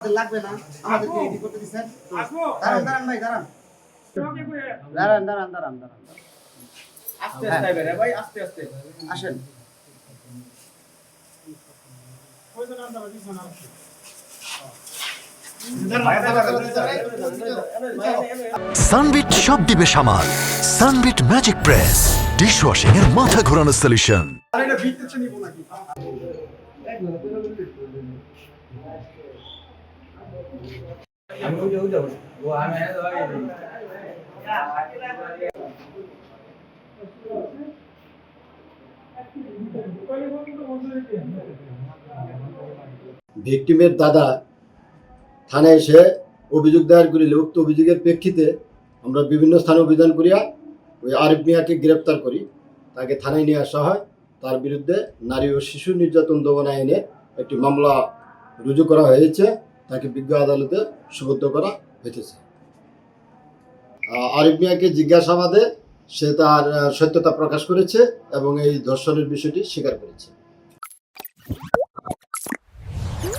লাগবে না আমাদেরকে রেডি করতে দিবেন। দাঁড়ান দাঁড়ান ভাই দাঁড়ান। দাঁড়ান দাঁড়ান দাঁড়ান দাঁড়ান। আস্তে আস্তে আইবেন ভাই, আস্তে আস্তে আসেন। সানবিট সব দিবে সামাল। সানবিট ম্যাজিক প্রেস ডিশওয়াশিং এর মাথা ঘোরানো সলিউশন। আরে এটা ভিতরে নিব নাকি? আমি উঠে ও আমি ভিকটিমের দাদা থানায় এসে অভিযোগ দায়ের করিলে উক্ত অভিযোগের প্রেক্ষিতে আমরা বিভিন্ন স্থানে অভিযান করিয়া ওই আরিফ মিয়াকে গ্রেপ্তার করি। তাকে থানায় নিয়ে আসা হয়। তার বিরুদ্ধে নারী ও শিশু নির্যাতন দমন আইনে একটি মামলা রুজু করা হয়েছে। তাকে বিজ্ঞ আদালতে সুবদ্ধ করা হয়েছে। আরিফ মিয়াকে জিজ্ঞাসাবাদে সে তার সত্যতা প্রকাশ করেছে এবং এই ধর্ষণের বিষয়টি স্বীকার করেছে।